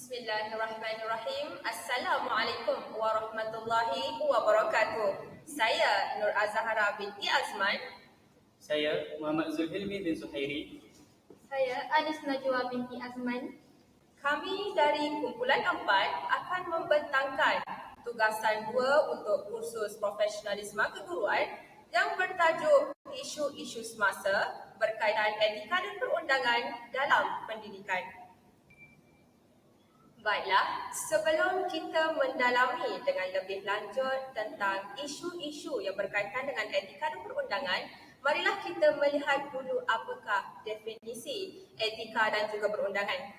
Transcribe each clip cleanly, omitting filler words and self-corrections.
Bismillahirrahmanirrahim. Assalamualaikum warahmatullahi wabarakatuh. Saya Nur Azhara binti Azman. Saya Muhammad Zulhilmi bin Suhairi. Saya Anis Najwa binti Azman. Kami dari kumpulan 4 akan membentangkan tugasan 2 untuk kursus profesionalisme keguruan yang bertajuk isu-isu semasa berkaitan etika dan perundangan dalam pendidikan. Baiklah, sebelum kita mendalami dengan lebih lanjut tentang isu-isu yang berkaitan dengan etika dan perundangan, marilah kita melihat dulu apakah definisi etika dan juga perundangan.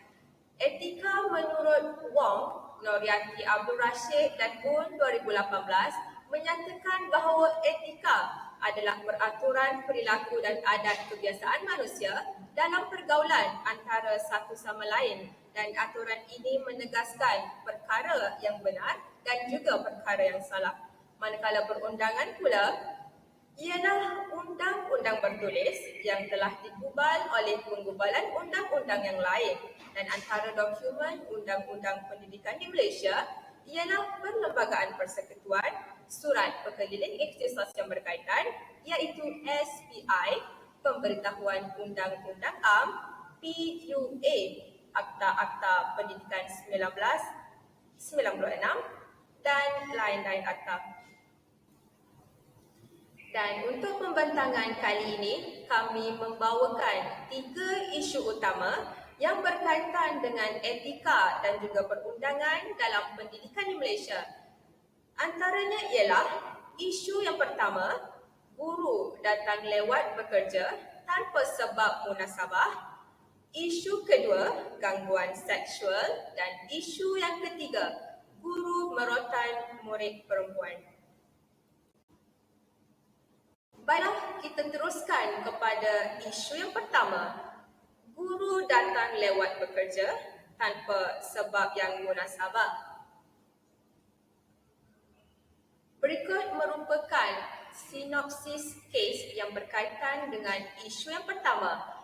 Etika menurut Wong, Noryati Abdul Rashid dan Boon 2018 menyatakan bahawa etika adalah peraturan perilaku dan adat kebiasaan manusia dalam pergaulan antara satu sama lain, dan aturan ini menegaskan perkara yang benar dan juga perkara yang salah. Manakala perundangan pula ialah undang-undang bertulis yang telah digubal oleh penggubalan undang-undang yang lain, dan antara dokumen undang-undang pendidikan di Malaysia ialah Perlembagaan Persekutuan, Surat Perkeliling Ikhtisas yang berkaitan iaitu SPI, Pemberitahuan Undang-Undang Am, PUA, Akta-Akta Pendidikan 1996 dan lain-lain akta. Dan untuk pembentangan kali ini, kami membawakan 3 isu utama yang berkaitan dengan etika dan juga perundangan dalam pendidikan di Malaysia. Antaranya ialah isu yang pertama, guru datang lewat bekerja tanpa sebab munasabah. Isu kedua, gangguan seksual, dan isu yang ketiga, guru merotan murid perempuan. Baiklah, kita teruskan kepada isu yang pertama. Guru datang lewat bekerja tanpa sebab yang munasabah. Berikut merupakan sinopsis kes yang berkaitan dengan isu yang pertama.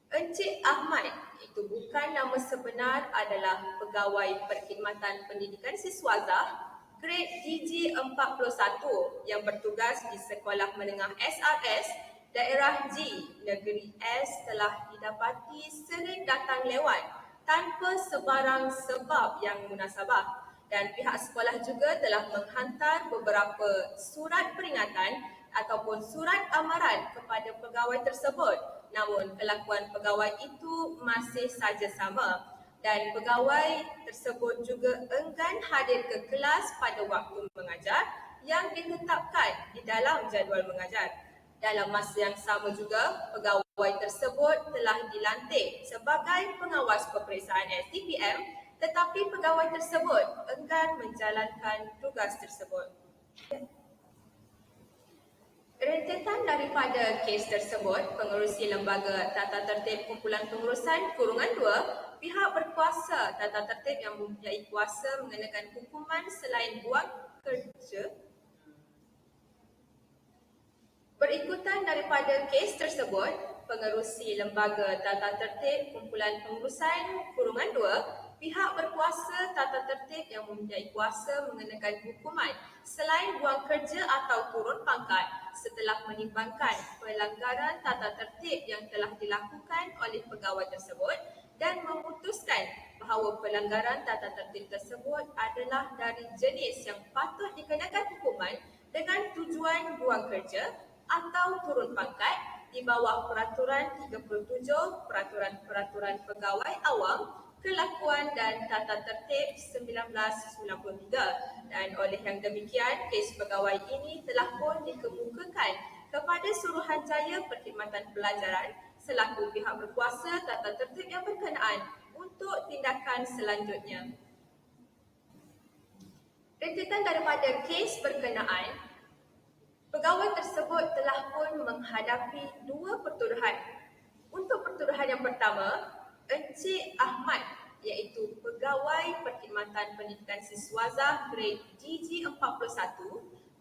Encik Ahmad, itu bukan nama sebenar, adalah pegawai Perkhidmatan Pendidikan Siswazah grade GG41 yang bertugas di Sekolah Menengah SRS Daerah G Negeri S telah didapati sering datang lewat tanpa sebarang sebab yang munasabah, dan pihak sekolah juga telah menghantar beberapa surat peringatan ataupun surat amaran kepada pegawai tersebut, namun kelakuan pegawai itu masih saja sama, dan pegawai tersebut juga enggan hadir ke kelas pada waktu mengajar yang ditetapkan di dalam jadual mengajar. Dalam masa yang sama juga, pegawai tersebut telah dilantik sebagai pengawas peperiksaan STPM, tetapi pegawai tersebut enggan menjalankan tugas tersebut. Rentetan daripada kes tersebut, Pengerusi Lembaga Tata Tertib Kumpulan Pengurusan Kurungan 2, pihak berkuasa tata tertib yang mempunyai kuasa mengenakan hukuman selain buang kerja. Berikutan daripada kes tersebut, Pengerusi Lembaga Tata Tertib Kumpulan Pengurusan Kurungan 2, pihak berkuasa tata tertib yang mempunyai kuasa mengenakan hukuman selain buang kerja atau turun pangkat setelah menimbangkan pelanggaran tata tertib yang telah dilakukan oleh pegawai tersebut dan memutuskan bahawa pelanggaran tata tertib tersebut adalah dari jenis yang patut dikenakan hukuman dengan tujuan buang kerja atau turun pangkat di bawah Peraturan 37 Peraturan Pegawai Awam Kelakuan dan Tata Tertib 1993, dan oleh yang demikian kes pegawai ini telah pun dikemukakan kepada Suruhanjaya Perkhidmatan Pelajaran selaku pihak berkuasa tata tertib yang berkenaan untuk tindakan selanjutnya. Rentetan daripada kes berkenaan, pegawai tersebut telah pun menghadapi 2 pertuduhan. Untuk pertuduhan yang pertama, Encik Ahmad, iaitu pegawai Perkhidmatan Pendidikan Siswazah grade GG41,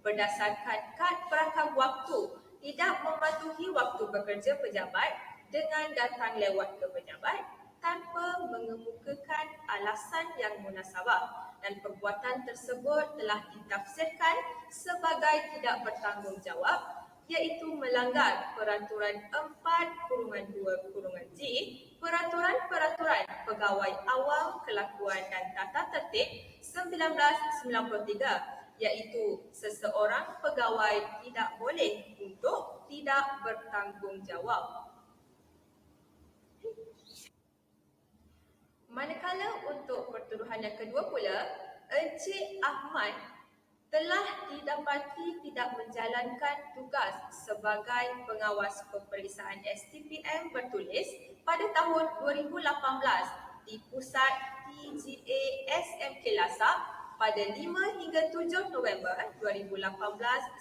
berdasarkan kad perakam waktu tidak mematuhi waktu bekerja pejabat dengan datang lewat ke pejabat tanpa mengemukakan alasan yang munasabah dan perbuatan tersebut telah ditafsirkan sebagai tidak bertanggungjawab, iaitu melanggar Peraturan 4-2-G, Peraturan Pegawai Awam Kelakuan dan Tata Tertib 1993, iaitu seseorang pegawai tidak boleh untuk tidak bertanggungjawab. Manakala untuk pertuduhan yang kedua pula, Encik Ahmad telah didapati tidak menjalankan tugas sebagai pengawas peperiksaan STPM bertulis pada tahun 2018 di Pusat TGA SMK Lasak pada 5 hingga 7 November 2018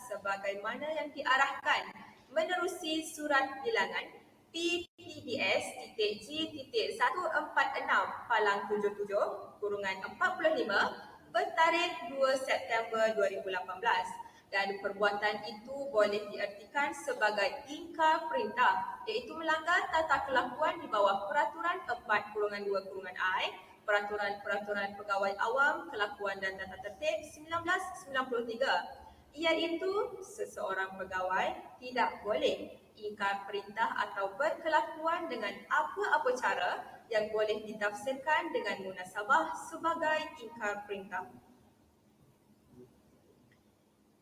sebagaimana yang diarahkan menerusi Surat Bilangan PPBS.T.G/76/77/45 bertarikh 2 September 2018 dan perbuatan itu boleh diartikan sebagai ingkar perintah, iaitu melanggar tata kelakuan di bawah Peraturan 4-2-I, Peraturan Pegawai Awam Kelakuan dan Tata Tertib 1993, iaitu seseorang pegawai tidak boleh ingkar perintah atau berkelakuan dengan apa-apa cara yang boleh ditafsirkan dengan munasabah sebagai ingkar perintah.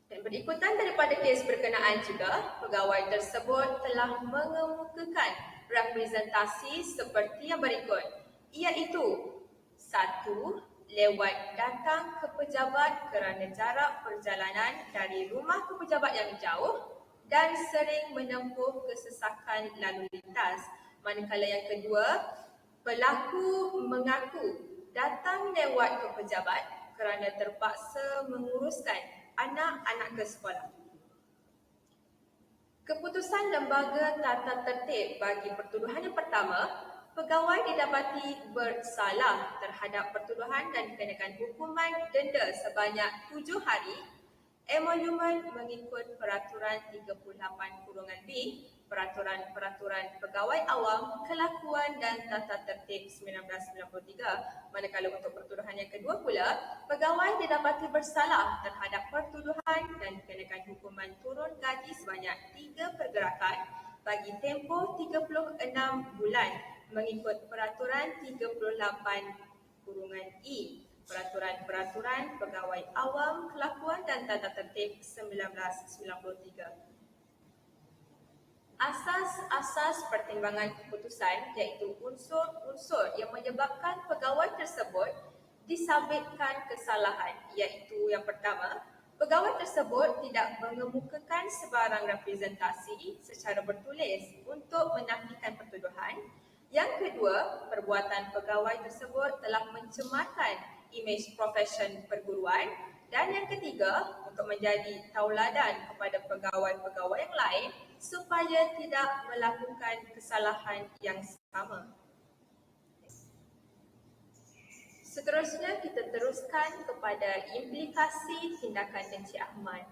Dan berikutan daripada kes berkenaan juga, pegawai tersebut telah mengemukakan representasi seperti yang berikut, iaitu 1. Lewat datang ke pejabat kerana jarak perjalanan dari rumah ke pejabat yang jauh dan sering menempuh kesesakan lalu lintas. Manakala yang kedua, pelaku mengaku datang lewat ke pejabat kerana terpaksa menguruskan anak-anak ke sekolah. Keputusan Lembaga Tata Tertib bagi pertuduhan yang pertama, pegawai didapati bersalah terhadap pertuduhan dan dikenakan hukuman denda sebanyak 7 hari, emolumen mengikut Peraturan 38-B, Peraturan Pegawai Awam Kelakuan dan Tata Tertib 1993. Manakala untuk pertuduhan yang kedua pula, pegawai didapati bersalah terhadap pertuduhan dan dikenakan hukuman turun gaji sebanyak 3 pergerakan bagi tempoh 36 bulan mengikut Peraturan 38-I, Peraturan Pegawai Awam Kelakuan dan Tata Tertib 1993. Asas-asas pertimbangan keputusan iaitu unsur-unsur yang menyebabkan pegawai tersebut disabitkan kesalahan, iaitu yang pertama, pegawai tersebut tidak mengemukakan sebarang representasi secara bertulis untuk menafikan pertuduhan. Yang kedua, perbuatan pegawai tersebut telah mencemarkan imej profesion perguruan. Dan yang ketiga, untuk menjadi tauladan kepada pegawai-pegawai yang lain supaya tidak melakukan kesalahan yang sama. Seterusnya kita teruskan kepada implikasi tindakan Encik Ahmad.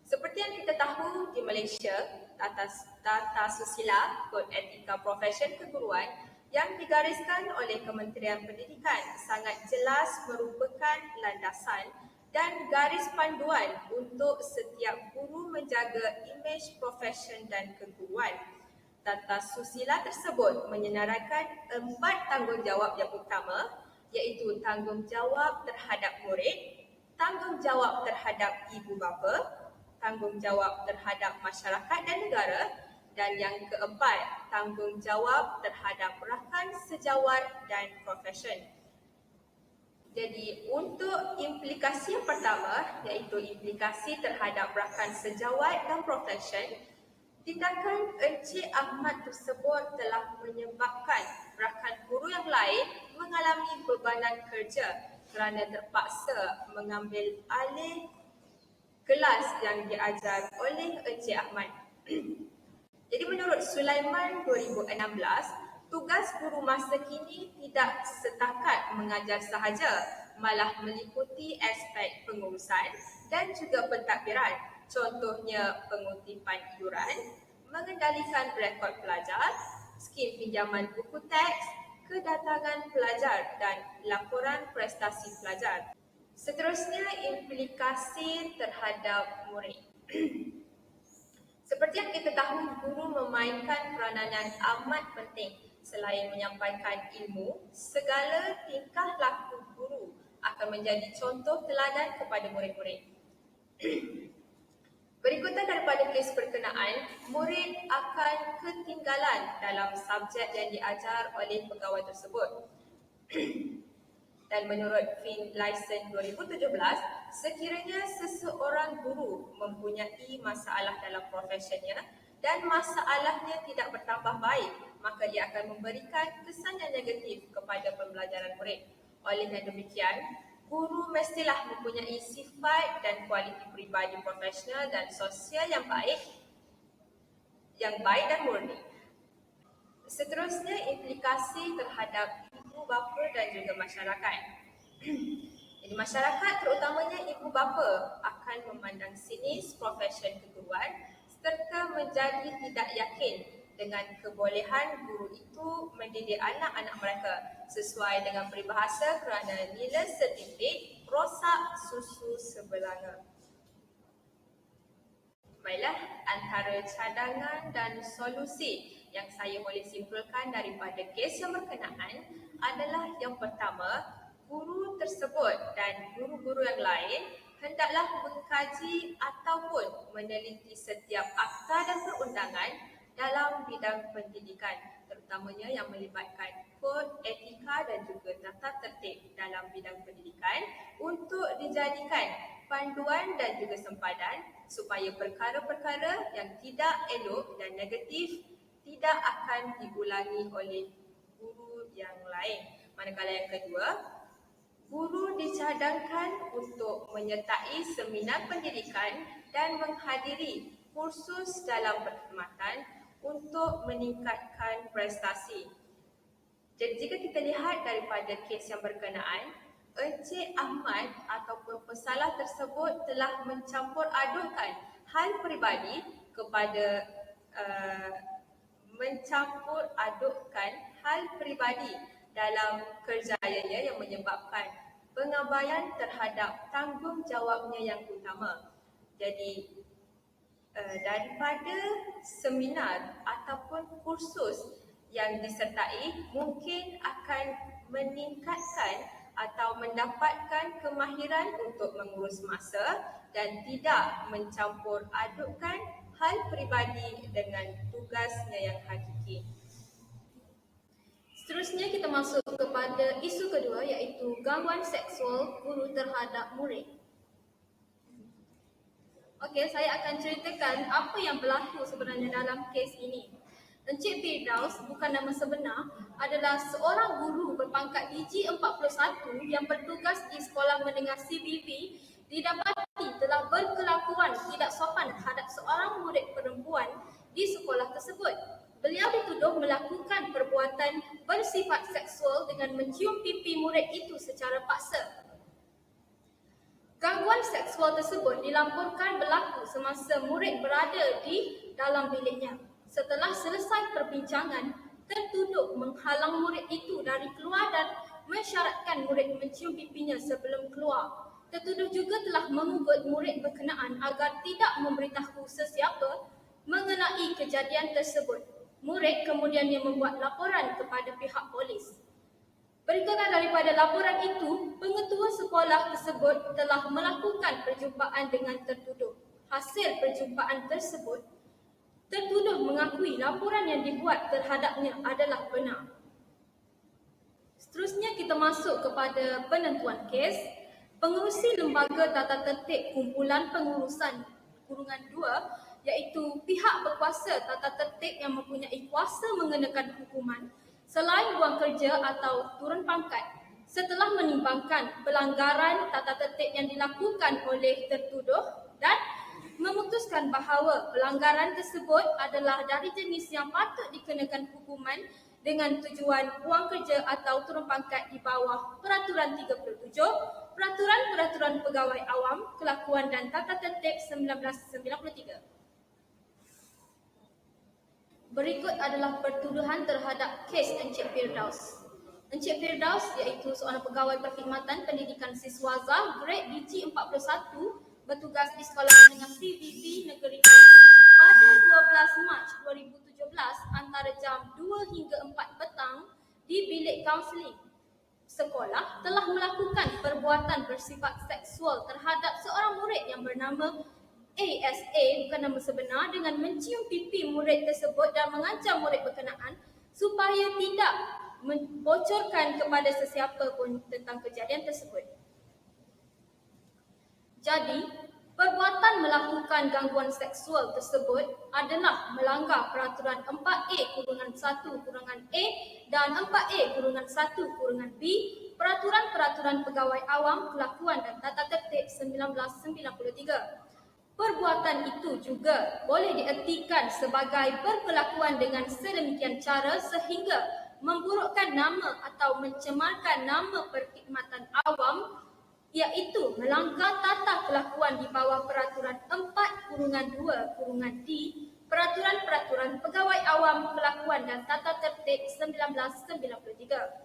Seperti yang kita tahu di Malaysia, Tata Susila Kod Etika Profesion Keguruan yang digariskan oleh Kementerian Pendidikan sangat jelas merupakan landasan dan garis panduan untuk setiap guru menjaga imej profesion dan keguruan. Tata susila tersebut menyenaraikan 4 tanggungjawab yang utama, iaitu tanggungjawab terhadap murid, tanggungjawab terhadap ibu bapa, tanggungjawab terhadap masyarakat dan negara, dan yang keempat, tanggungjawab terhadap rakan sejawat dan profesion. Jadi untuk implikasi yang pertama, iaitu implikasi terhadap rakan sejawat dan profesion, tindakan Encik Ahmad tersebut telah menyebabkan rakan guru yang lain mengalami bebanan kerja kerana terpaksa mengambil alih kelas yang diajar oleh Encik Ahmad. Jadi menurut Sulaiman 2016, tugas guru masa kini tidak setakat mengajar sahaja, malah meliputi aspek pengurusan dan juga pentadbiran. Contohnya pengutipan iuran, mengendalikan rekod pelajar, skim pinjaman buku teks, kedatangan pelajar dan laporan prestasi pelajar. Seterusnya, implikasi terhadap murid. Seperti yang kita tahu, guru memainkan peranan amat penting. Selain menyampaikan ilmu, segala tingkah laku guru akan menjadi contoh teladan kepada murid-murid. Berikutan daripada kes berkenaan, murid akan ketinggalan dalam subjek yang diajar oleh pegawai tersebut. Dan menurut Finlayson 2017, sekiranya seseorang guru mempunyai masalah dalam profesionnya dan masalahnya tidak bertambah baik, maka ia akan memberikan kesan yang negatif kepada pembelajaran murid. Oleh demikian, guru mestilah mempunyai sifat dan kualiti peribadi profesional dan sosial yang baik dan murni. Seterusnya, implikasi terhadap ibu bapa dan juga masyarakat. Jadi masyarakat, terutamanya ibu bapa, akan memandang sinis profesion keguruan serta menjadi tidak yakin dengan kebolehan guru itu mendidik anak-anak mereka sesuai dengan peribahasa kerana nila setitik rosak susu sebelanga. Baiklah, antara cadangan dan solusi yang saya boleh simpulkan daripada kes yang berkenaan adalah yang pertama, guru tersebut dan guru-guru yang lain hendaklah mengkaji ataupun meneliti setiap akta dan perundangan dalam bidang pendidikan, terutamanya yang melibatkan kod etika dan juga tata tertib dalam bidang pendidikan untuk dijadikan panduan dan juga sempadan supaya perkara-perkara yang tidak elok dan negatif tidak akan diulangi oleh guru yang lain. Manakala yang kedua, guru dicadangkan untuk menyertai seminar pendidikan dan menghadiri kursus dalam perkhidmatan untuk meningkatkan prestasi. Jadi jika kita lihat daripada kes yang berkenaan, Encik Ahmad ataupun pesalah tersebut telah mencampur adukkan hal peribadi kepada dalam kerjayanya yang menyebabkan pengabaian terhadap tanggungjawabnya yang utama. Jadi daripada seminar ataupun kursus yang disertai mungkin akan meningkatkan atau mendapatkan kemahiran untuk mengurus masa dan tidak mencampur adukkan hal peribadi dengan tugasnya yang hakiki. Seterusnya kita masuk kepada isu kedua iaitu gangguan seksual guru terhadap murid. Okey, saya akan ceritakan apa yang berlaku sebenarnya dalam kes ini. Encik Firdaus, bukan nama sebenar, adalah seorang guru berpangkat DG41 yang bertugas di sekolah menengah CBV didapati telah berkelakuan tidak sopan terhadap seorang murid perempuan di sekolah tersebut. Beliau dituduh melakukan perbuatan bersifat seksual dengan mencium pipi murid itu secara paksa. Gangguan seksual tersebut dilaporkan berlaku semasa murid berada di dalam biliknya. Setelah selesai perbincangan, tertuduh menghalang murid itu dari keluar dan mensyaratkan murid mencium pipinya sebelum keluar. Tertuduh juga telah memugut murid berkenaan agar tidak memberitahu sesiapa mengenai kejadian tersebut. Murid kemudiannya membuat laporan kepada pihak polis. Berikutan daripada laporan itu, pengetua sekolah tersebut telah melakukan perjumpaan dengan tertuduh. Hasil perjumpaan tersebut, tertuduh mengakui laporan yang dibuat terhadapnya adalah benar. Seterusnya kita masuk kepada penentuan kes. Pengerusi Lembaga Tata Tertib Kumpulan Pengurusan Kurungan 2 iaitu pihak berkuasa tata tertib yang mempunyai kuasa mengenakan hukuman selain buang kerja atau turun pangkat setelah menimbangkan pelanggaran tata tertib yang dilakukan oleh tertuduh dan memutuskan bahawa pelanggaran tersebut adalah dari jenis yang patut dikenakan hukuman dengan tujuan buang kerja atau turun pangkat di bawah Peraturan 37, Peraturan Pegawai Awam, Kelakuan dan Tata Tertib 1993. Berikut adalah pertuduhan terhadap kes Encik Firdaus. Encik Firdaus iaitu seorang pegawai perkhidmatan pendidikan siswaza grade DG41 bertugas di Sekolah Menengah CVB Negeri A pada 12 Mac 2017 antara jam 2 hingga 4 petang di bilik kaunseling sekolah telah melakukan perbuatan bersifat seksual terhadap seorang murid yang bernama ASA, bukan nama sebenar, dengan mencium pipi murid tersebut dan mengancam murid berkenaan supaya tidak membocorkan kepada sesiapa pun tentang kejadian tersebut. Jadi, perbuatan melakukan gangguan seksual tersebut adalah melanggar peraturan 4A-1-A dan 4A-1-B Peraturan-Peraturan Pegawai Awam Kelakuan dan Tata Tertib 1993. Perbuatan itu juga boleh diertikan sebagai berkelakuan dengan sedemikian cara sehingga memburukkan nama atau mencemarkan nama perkhidmatan awam, iaitu melanggar tata kelakuan di bawah Peraturan 4-2-D Peraturan-Peraturan Pegawai Awam Kelakuan dan Tata Tertib 1993.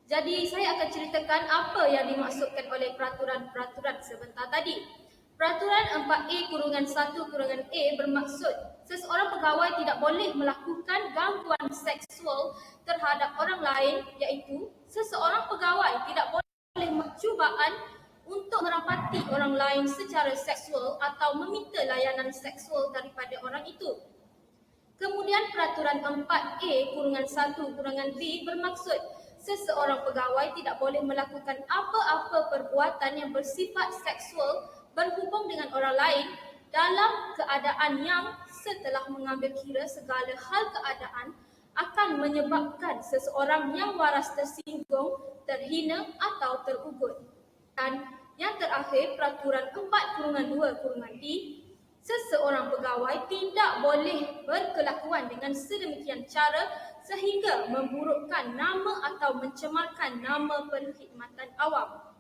Jadi saya akan ceritakan apa yang dimaksudkan oleh peraturan-peraturan sebentar tadi. Peraturan 4A-1-A bermaksud seseorang pegawai tidak boleh melakukan gangguan seksual terhadap orang lain, iaitu seseorang pegawai tidak boleh mencubaan untuk merapati orang lain secara seksual atau meminta layanan seksual daripada orang itu. Kemudian peraturan 4A-1-B bermaksud seseorang pegawai tidak boleh melakukan apa-apa perbuatan yang bersifat seksual berhubung dengan orang lain dalam keadaan yang setelah mengambil kira segala hal keadaan akan menyebabkan seseorang yang waras tersinggung, terhina atau terugut. Dan yang terakhir, peraturan 4-2-D, seseorang pegawai tidak boleh berkelakuan dengan sedemikian cara sehingga memburukkan nama atau mencemarkan nama perkhidmatan awam.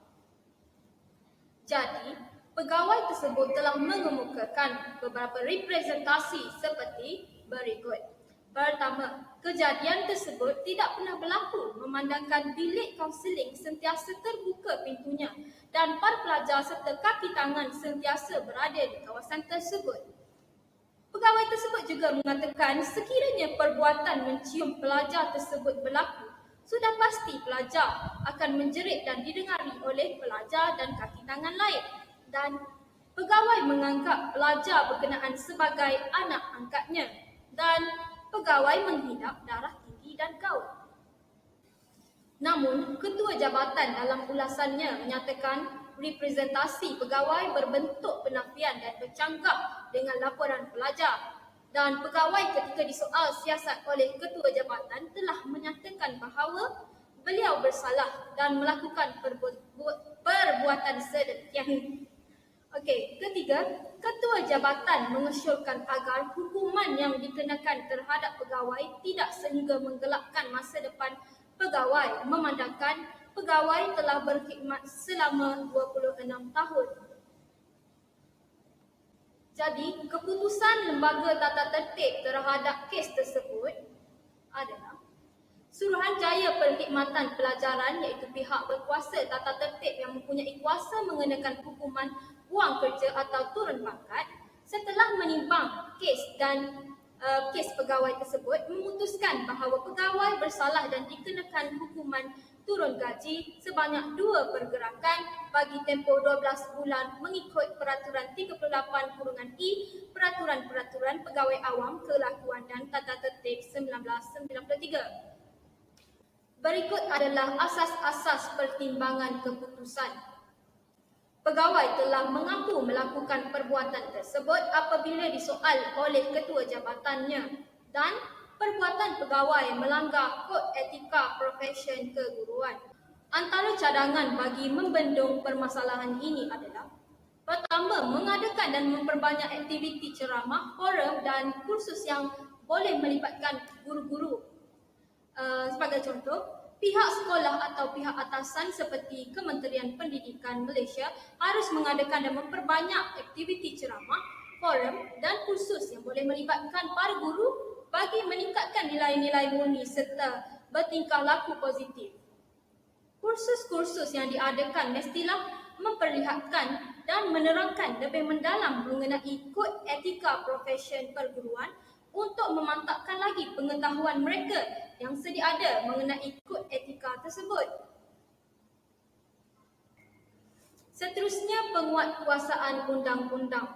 Jadi, pegawai tersebut telah mengemukakan beberapa representasi seperti berikut. Pertama, kejadian tersebut tidak pernah berlaku memandangkan bilik kaunseling sentiasa terbuka pintunya dan para pelajar serta kaki tangan sentiasa berada di kawasan tersebut. Pegawai tersebut juga mengatakan sekiranya perbuatan mencium pelajar tersebut berlaku, sudah pasti pelajar akan menjerit dan didengari oleh pelajar dan kaki tangan lain. Dan pegawai menganggap pelajar berkenaan sebagai anak angkatnya dan pegawai menghidap darah tinggi dan gaul. Namun, ketua jabatan dalam ulasannya menyatakan representasi pegawai berbentuk penafian dan bercanggah dengan laporan pelajar. Dan pegawai ketika disoal siasat oleh ketua jabatan telah menyatakan bahawa beliau bersalah dan melakukan perbuatan sedemikian. Okey, ketiga, ketua jabatan mengusulkan agar hukuman yang dikenakan terhadap pegawai tidak sehingga menggelapkan masa depan pegawai memandangkan pegawai telah berkhidmat selama 26 tahun. Jadi, keputusan lembaga tata tertib terhadap kes tersebut adalah Suruhanjaya Perkhidmatan Pelajaran iaitu pihak berkuasa tata tertib yang mempunyai kuasa mengenakan hukuman buang kerja atau turun pangkat setelah menimbang kes dan kes pegawai tersebut memutuskan bahawa pegawai bersalah dan dikenakan hukuman turun gaji sebanyak 2 pergerakan bagi tempoh 12 bulan mengikut Peraturan 38-I Peraturan-Peraturan Pegawai Awam Kelakuan dan Tata Tertib 1993. Berikut adalah asas-asas pertimbangan keputusan. Pegawai telah mengaku melakukan perbuatan tersebut apabila disoal oleh ketua jabatannya dan perbuatan pegawai melanggar kod etika profesion keguruan. Antara cadangan bagi membendung permasalahan ini adalah: pertama, mengadakan dan memperbanyak aktiviti ceramah, forum dan kursus yang boleh melibatkan guru-guru. Sebagai contoh, pihak sekolah atau pihak atasan seperti Kementerian Pendidikan Malaysia harus mengadakan dan memperbanyak aktiviti ceramah, forum dan kursus yang boleh melibatkan para guru bagi meningkatkan nilai-nilai murni serta bertingkah laku positif. Kursus-kursus yang diadakan mestilah memperlihatkan dan menerangkan lebih mendalam mengenai kod etika profesion perguruan untuk memantapkan lagi pengetahuan mereka yang sedia ada mengenai kod etika tersebut. Seterusnya, penguatkuasaan undang-undang.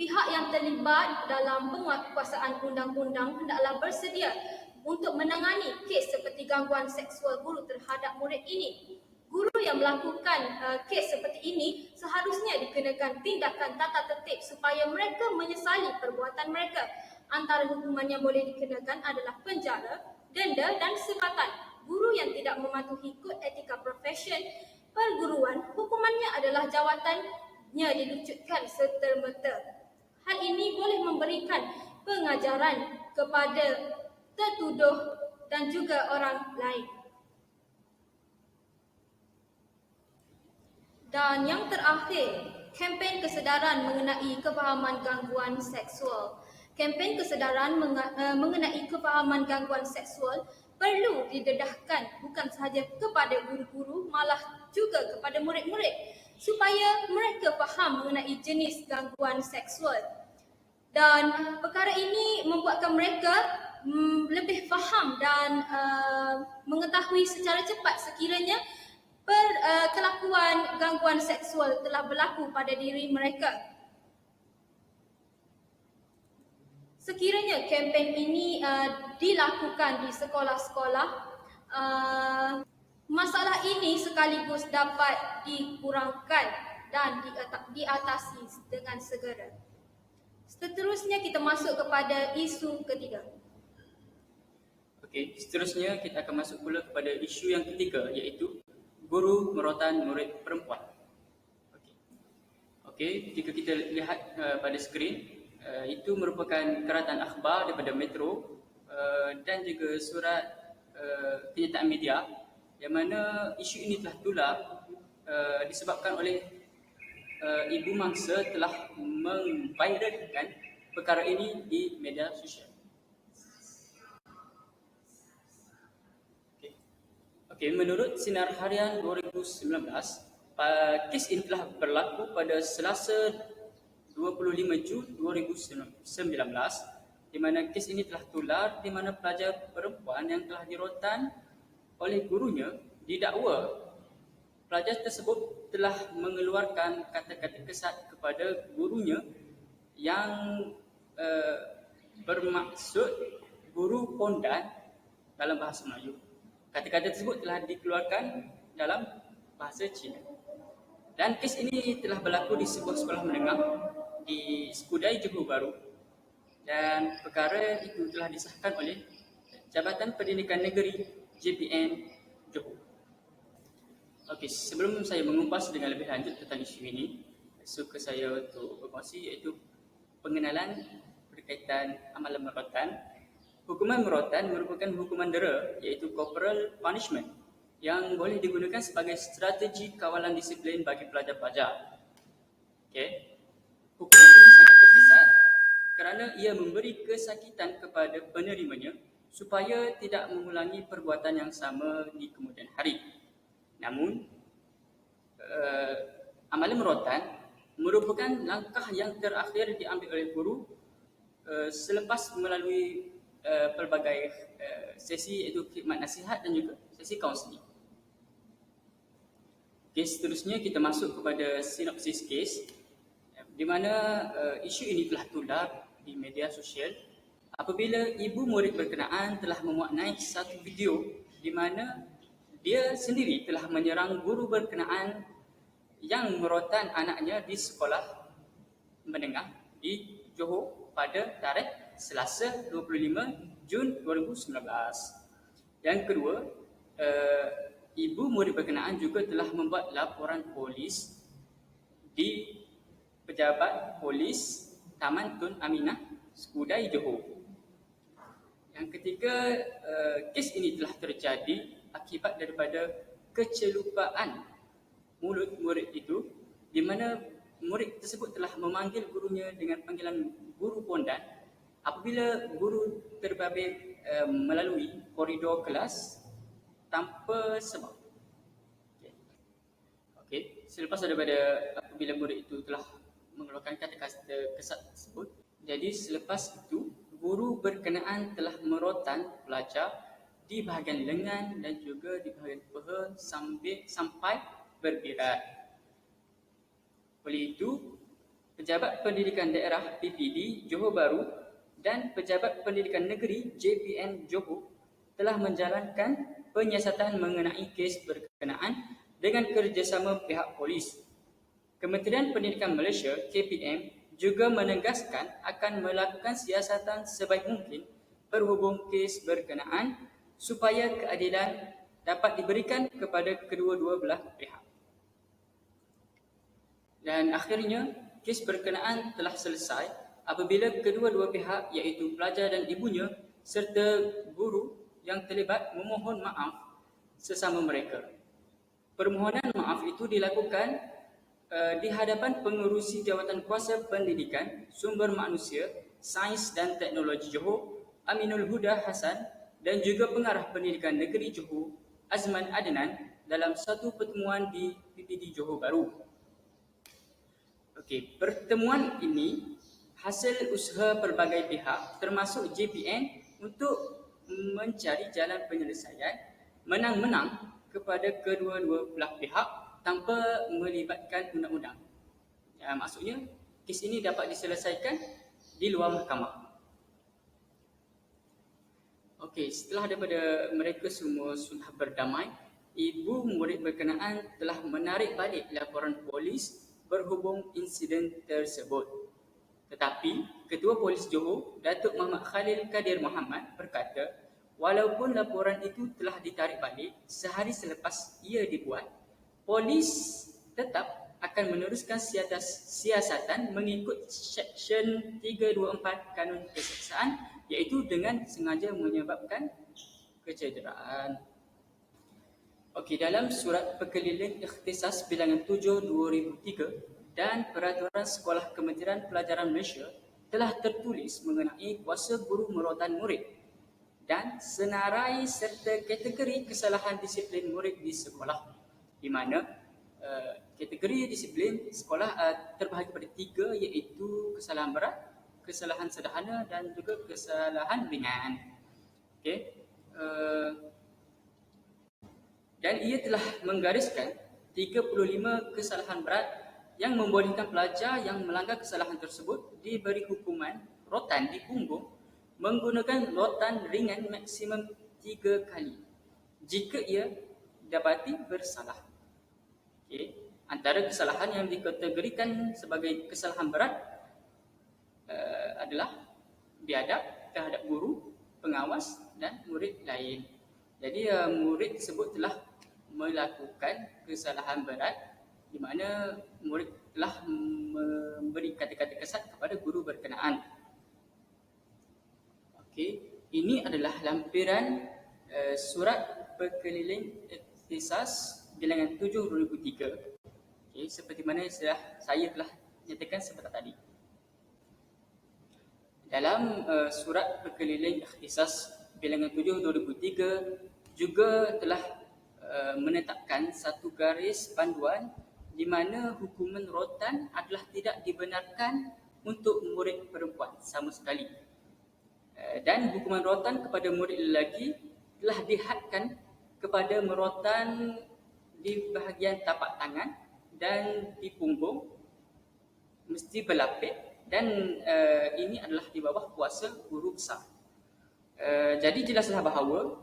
Pihak yang terlibat dalam penguatkuasaan undang-undang hendaklah bersedia untuk menangani kes seperti gangguan seksual guru terhadap murid ini. Guru yang melakukan kes seperti ini seharusnya dikenakan tindakan tata tertib supaya mereka menyesali perbuatan mereka. Antara hukuman yang boleh dikenakan adalah penjara, denda dan sebatan. Guru yang tidak mematuhi kod etika profesion perguruan, hukumannya adalah jawatannya dilucutkan serta-merta. Hal ini boleh memberikan pengajaran kepada tertuduh dan juga orang lain. Dan yang terakhir, kempen kesedaran mengenai kefahaman gangguan seksual. Kempen kesedaran mengenai kefahaman gangguan seksual perlu didedahkan bukan sahaja kepada guru-guru, malah juga kepada murid-murid supaya mereka faham mengenai jenis gangguan seksual. Dan perkara ini membuatkan mereka lebih faham dan mengetahui secara cepat sekiranya kelakuan gangguan seksual telah berlaku pada diri mereka. Sekiranya kempen ini dilakukan di sekolah-sekolah, masalah ini sekaligus dapat dikurangkan dan diatasi dengan segera. Seterusnya kita masuk kepada isu ketiga. Okey, seterusnya kita akan masuk pula kepada isu yang ketiga, iaitu guru merotan murid perempuan. Okey, jika kita lihat pada skrin, itu merupakan keratan akhbar daripada Metro dan juga surat kenyataan media yang mana isu ini telah tular disebabkan oleh ibu mangsa telah memviralkan perkara ini di media sosial. Okey, menurut Sinar Harian 2019, kes ini telah berlaku pada Selasa 25 Jun 2019, di mana kes ini telah tular di mana pelajar perempuan yang telah dirotan oleh gurunya didakwa pelajar tersebut telah mengeluarkan kata-kata kesat kepada gurunya yang bermaksud guru pondan dalam bahasa Melayu. Kata-kata tersebut telah dikeluarkan dalam bahasa Cina. Dan kes ini telah berlaku di sebuah sekolah menengah di Skudai, Johor Bahru, dan perkara itu telah disahkan oleh Jabatan Pendidikan Negeri JPN Johor. Okey, sebelum saya mengupas dengan lebih lanjut tentang isu ini, suka saya untuk berkongsi iaitu pengenalan berkaitan amalan merotan. Hukuman merotan merupakan hukuman dera iaitu corporal punishment yang boleh digunakan sebagai strategi kawalan disiplin bagi pelajar-pelajar. Okey. Hukuman ini sangat berkesan kerana ia memberi kesakitan kepada penerimanya supaya tidak mengulangi perbuatan yang sama di kemudian hari. Namun, amalan merotan merupakan langkah yang terakhir diambil oleh guru selepas melalui pelbagai sesi iaitu khidmat nasihat dan juga sesi kaunseling. Kes seterusnya kita masuk kepada sinopsis kes di mana isu ini telah tular di media sosial apabila ibu murid berkenaan telah memuat naik satu video di mana dia sendiri telah menyerang guru berkenaan yang merotan anaknya di sekolah menengah di Johor pada tarikh Selasa 25 Jun 2019. Yang kedua, ibu murid berkenaan juga telah membuat laporan polis di Pejabat Polis Taman Tun Aminah, Skudai, Johor. Yang ketiga, kes ini telah terjadi akibat daripada kecelupaan mulut murid itu di mana murid tersebut telah memanggil gurunya dengan panggilan guru pondan apabila guru terbabit melalui koridor kelas tanpa sebab. Okey, selepas daripada apabila murid itu telah mengeluarkan kata-kata kesat tersebut, jadi selepas itu guru berkenaan telah merotan pelajar di bahagian lengan dan juga di bahagian peha sampai berbirat. Oleh itu, Pejabat Pendidikan Daerah PPD Johor Bahru dan Pejabat Pendidikan Negeri JPN Johor telah menjalankan penyiasatan mengenai kes berkenaan dengan kerjasama pihak polis. Kementerian Pendidikan Malaysia KPM juga menegaskan akan melakukan siasatan sebaik mungkin berhubung kes berkenaan supaya keadilan dapat diberikan kepada kedua-dua belah pihak. Dan akhirnya, kes berkenaan telah selesai apabila kedua-dua pihak iaitu pelajar dan ibunya serta guru yang terlibat memohon maaf sesama mereka. Permohonan maaf itu dilakukan di hadapan pengerusi Jawatan Kuasa Pendidikan, Sumber Manusia, Sains dan Teknologi Johor, Aminul Huda Hassan dan juga Pengarah Pendidikan Negeri Johor, Azman Adnan dalam satu pertemuan di PPD Johor Bahru. Okey, pertemuan ini hasil usaha pelbagai pihak termasuk JPN untuk mencari jalan penyelesaian menang-menang kepada kedua-dua belah pihak tanpa melibatkan undang-undang. Ya, maksudnya kes ini dapat diselesaikan di luar mahkamah. Okey, setelah daripada mereka semua sudah berdamai, ibu murid berkenaan telah menarik balik laporan polis berhubung insiden tersebut. Tetapi, Ketua Polis Johor, Datuk Muhammad Khalil Kadir Muhammad berkata, walaupun laporan itu telah ditarik balik sehari selepas ia dibuat, polis tetap akan meneruskan siasatan mengikut Seksyen 324 Kanun Keseksaan iaitu dengan sengaja menyebabkan kecederaan. Okey, dalam Surat Perkeliling Ikhtisas Bilangan 7/2003 dan Peraturan Sekolah Kementerian Pelajaran Malaysia telah tertulis mengenai kuasa guru merotan murid dan senarai serta kategori kesalahan disiplin murid di sekolah, di mana kategori disiplin sekolah terbahagi pada 3 iaitu kesalahan berat, kesalahan sederhana dan juga kesalahan ringan. Okey. Dan ia telah menggariskan 35 kesalahan berat yang membolehkan pelajar yang melanggar kesalahan tersebut diberi hukuman rotan di punggung menggunakan rotan ringan maksimum 3 kali jika ia dapati bersalah. Okay. Antara kesalahan yang dikategorikan sebagai kesalahan berat adalah biadab terhadap guru, pengawas dan murid lain. Jadi murid tersebut telah melakukan kesalahan berat di mana murid telah memberi kata-kata kesat kepada guru berkenaan. Okey, ini adalah lampiran Surat Perkeliling Ikhtisas Bilangan 7/2003. Okey, seperti mana saya telah nyatakan sebentar tadi. Dalam Surat Perkeliling Ikhtisas Bilangan 7/2003 juga telah menetapkan satu garis panduan di mana hukuman rotan adalah tidak dibenarkan untuk murid perempuan sama sekali. Dan hukuman rotan kepada murid lelaki telah dihadkan kepada merotan di bahagian tapak tangan dan di punggung mesti berlapik dan ini adalah di bawah kuasa guru besar. Jadi jelaslah bahawa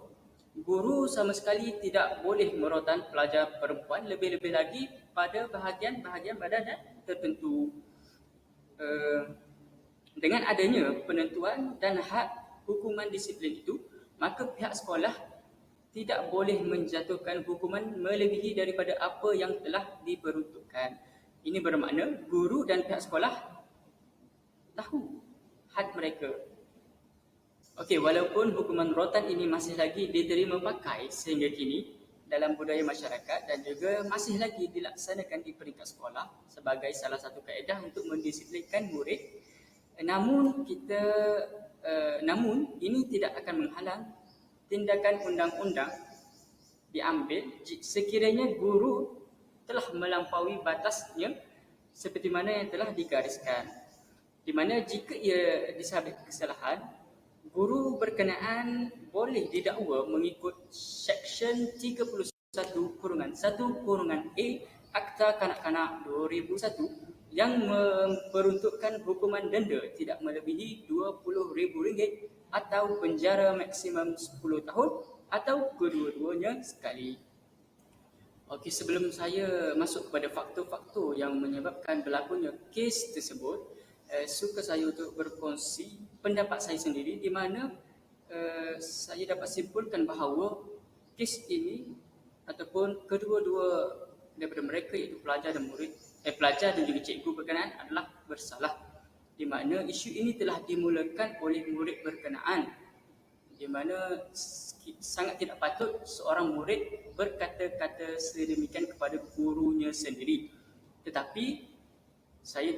guru sama sekali tidak boleh merotan pelajar perempuan, lebih-lebih lagi pada bahagian-bahagian badan tertentu. Dengan adanya penentuan dan had hukuman disiplin itu, maka pihak sekolah tidak boleh menjatuhkan hukuman melebihi daripada apa yang telah diperuntukkan. Ini bermakna guru dan pihak sekolah tahu had mereka. Okey, walaupun hukuman rotan ini masih lagi diterima pakai sehingga kini dalam budaya masyarakat dan juga masih lagi dilaksanakan di peringkat sekolah sebagai salah satu kaedah untuk mendisiplinkan murid, namun kita namun ini tidak akan menghalang tindakan undang-undang diambil sekiranya guru telah melampaui batasnya seperti mana yang telah digariskan. Di mana jika ia disabit kesalahan, guru berkenaan boleh didakwa mengikut Seksyen 31/1/A Akta Kanak-Kanak 2001 yang memperuntukkan hukuman denda tidak melebihi RM20,000 atau penjara maksimum 10 tahun atau kedua-duanya sekali. Okey, sebelum saya masuk kepada faktor-faktor yang menyebabkan berlakunya kes tersebut, suka saya untuk berkongsi pendapat saya sendiri di mana saya dapat simpulkan bahawa kes ini ataupun kedua-dua daripada mereka iaitu pelajar dan juga cikgu berkenaan adalah bersalah, di mana isu ini telah dimulakan oleh murid berkenaan, di mana sangat tidak patut seorang murid berkata-kata sedemikian kepada gurunya sendiri. Tetapi saya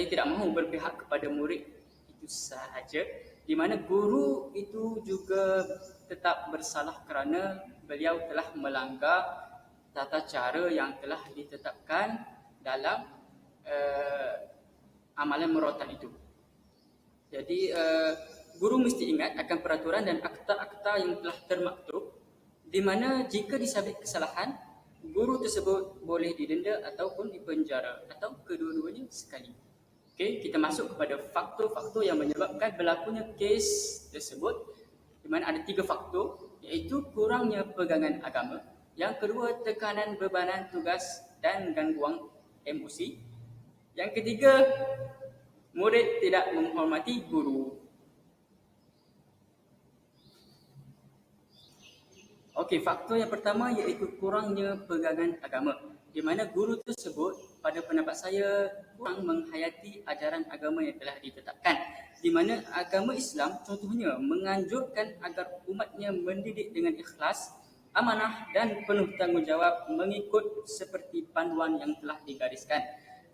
tidak mahu berpihak kepada murid itu sahaja, di mana guru itu juga tetap bersalah kerana beliau telah melanggar tata cara yang telah ditetapkan dalam amalan merotan itu. Jadi guru mesti ingat akan peraturan dan akta-akta yang telah termaktub, di mana jika disabit kesalahan, guru tersebut boleh didenda ataupun dipenjara atau kedua-duanya sekali. Okey, kita masuk kepada faktor-faktor yang menyebabkan berlakunya kes tersebut, di mana ada 3 faktor, iaitu kurangnya pegangan agama. Yang kedua, tekanan bebanan tugas dan gangguan emosi. Yang ketiga, murid tidak menghormati guru. Okey, faktor yang pertama iaitu kurangnya pegangan agama, di mana guru tersebut pada pendapat saya kurang menghayati ajaran agama yang telah ditetapkan, di mana agama Islam contohnya menganjurkan agar umatnya mendidik dengan ikhlas, amanah dan penuh tanggungjawab mengikut seperti panduan yang telah digariskan.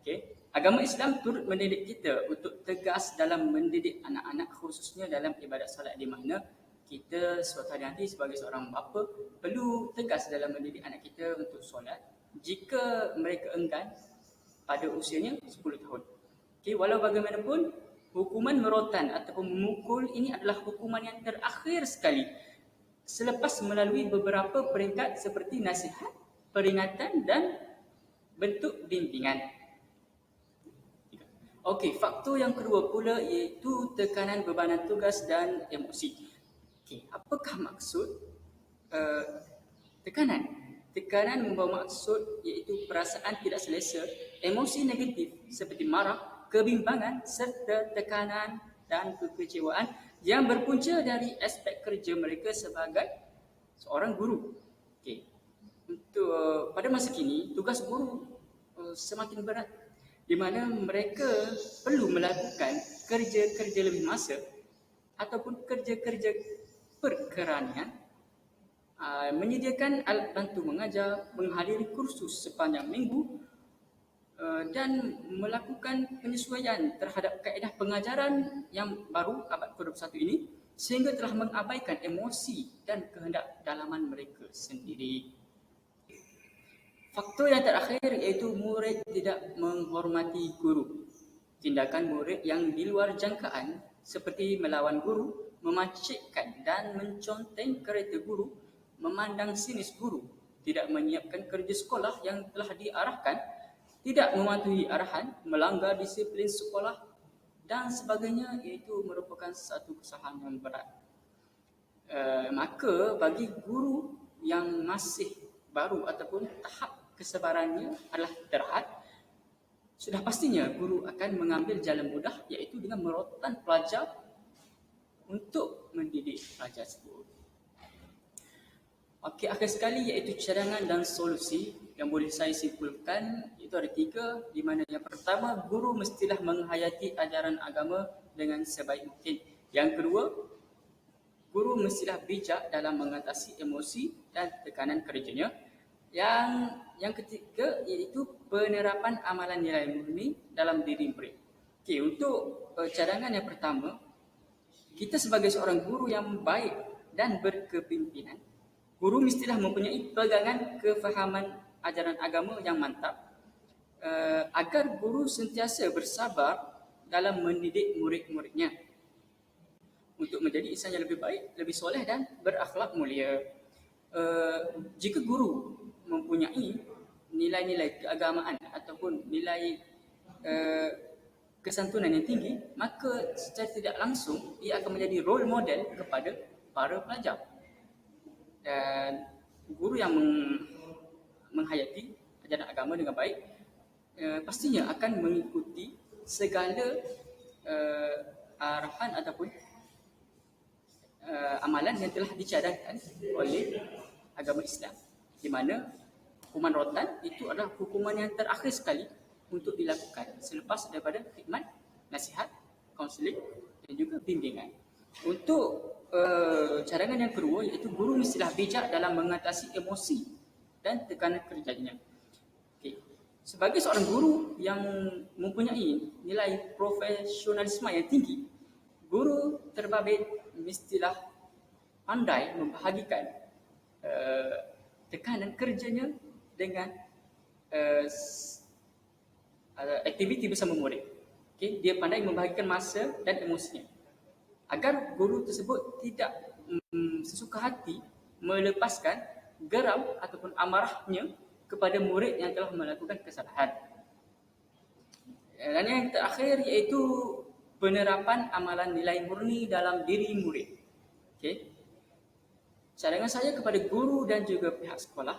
Okey, agama Islam turut mendidik kita untuk tegas dalam mendidik anak-anak, khususnya dalam ibadat solat, di mana kita suatu hari nanti sebagai seorang bapa perlu tegas dalam mendidik anak kita untuk solat jika mereka enggan pada usianya 10 tahun. Okey, walau bagaimanapun, hukuman merotan ataupun memukul ini adalah hukuman yang terakhir sekali selepas melalui beberapa peringkat seperti nasihat, peringatan dan bentuk bimbingan. Okey, faktor yang kedua pula iaitu tekanan bebanan tugas dan emosi. Okey, apakah maksud tekanan? Tekanan membawa maksud iaitu perasaan tidak selesa, emosi negatif seperti marah, kebimbangan serta tekanan dan kekecewaan yang berpunca dari aspek kerja mereka sebagai seorang guru. Okey, untuk pada masa kini tugas guru semakin berat, di mana mereka perlu melakukan kerja-kerja lebih masa ataupun kerja-kerja perkeranian, menyediakan alat bantu mengajar, menghadiri kursus sepanjang minggu dan melakukan penyesuaian terhadap kaedah pengajaran yang baru abad ke-21 ini, sehingga telah mengabaikan emosi dan kehendak dalaman mereka sendiri. Faktor yang terakhir iaitu murid tidak menghormati guru. Tindakan murid yang di luar jangkaan seperti melawan guru, memacikkan dan menconteng kereta guru, memandang sinis guru, tidak menyiapkan kerja sekolah yang telah diarahkan, tidak mematuhi arahan, melanggar disiplin sekolah dan sebagainya, iaitu merupakan satu kesalahan yang berat. Maka bagi guru yang masih baru ataupun tahap kesabarannya adalah terhad, sudah pastinya guru akan mengambil jalan mudah, iaitu dengan merotan pelajar untuk mendidik pelajar tersebut. Okey, akhir sekali iaitu cadangan dan solusi yang boleh saya simpulkan, itu ada 3, di mana yang pertama, guru mestilah menghayati ajaran agama dengan sebaik mungkin. Yang kedua, guru mestilah bijak dalam mengatasi emosi dan tekanan kerjanya. Yang ketiga iaitu penerapan amalan nilai murni dalam diri murid. Okey, untuk cadangan yang pertama, kita sebagai seorang guru yang baik dan berkepimpinan, guru mestilah mempunyai pegangan kefahaman ajaran agama yang mantap, agar guru sentiasa bersabar dalam mendidik murid-muridnya untuk menjadi insan yang lebih baik, lebih soleh dan berakhlak mulia. Jika guru mempunyai nilai-nilai keagamaan ataupun nilai kesantunan yang tinggi, maka secara tidak langsung ia akan menjadi role model kepada para pelajar. Dan guru yang menghayati ajaran agama dengan baik pastinya akan mengikuti segala arahan ataupun amalan yang telah dicadangkan oleh agama Islam, di mana hukuman rotan itu adalah hukuman yang terakhir sekali untuk dilakukan selepas daripada khidmat, nasihat, kaunseling dan juga bimbingan. Untuk cadangan yang kedua, iaitu guru mestilah bijak dalam mengatasi emosi dan tekanan kerjanya. Okay. Sebagai seorang guru yang mempunyai nilai profesionalisme yang tinggi, guru terbabit mestilah pandai membahagikan tekanan kerjanya dengan aktiviti bersama murid. Okay? Dia pandai membahagikan masa dan emosinya, agar guru tersebut tidak sesuka hati melepaskan geram ataupun amarahnya kepada murid yang telah melakukan kesalahan. Dan yang terakhir iaitu penerapan amalan nilai murni dalam diri murid. Okay? Cadangan saya kepada guru dan juga pihak sekolah,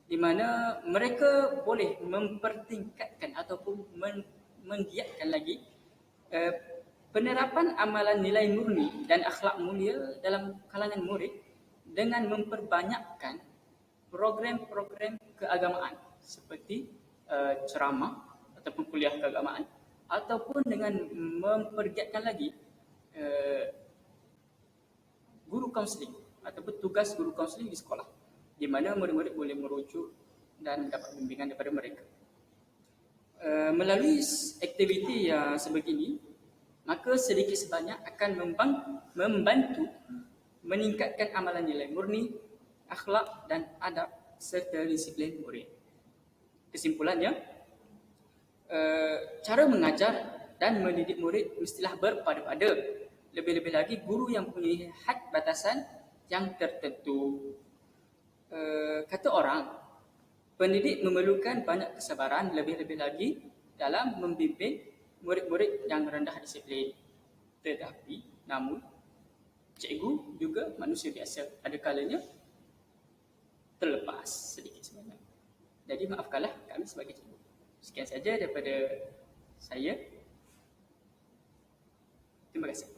di mana mereka boleh mempertingkatkan ataupun menggiatkan lagi penerapan amalan nilai murni dan akhlak mulia dalam kalangan murid dengan memperbanyakkan program-program keagamaan seperti ceramah ataupun kuliah keagamaan, ataupun dengan mempergiatkan lagi guru kaunseling ataupun tugas guru kaunseling di sekolah, di mana murid-murid boleh merujuk dan mendapat bimbingan daripada mereka. Melalui aktiviti yang sebegini, maka sedikit sebanyak akan membantu meningkatkan amalan nilai murni, akhlak dan adab serta disiplin murid. Kesimpulannya, cara mengajar dan mendidik murid mestilah berpada-pada. Lebih-lebih lagi guru yang mempunyai had batasan yang tertentu. Kata orang, pendidik memerlukan banyak kesabaran, lebih-lebih lagi dalam membimbing murid-murid yang rendah disiplin. Tetapi, namun, cikgu juga manusia biasa. Ada kalanya terlepas sedikit sebenarnya. Jadi maafkanlah kami sebagai cikgu. Sekian saja daripada saya. Terima kasih.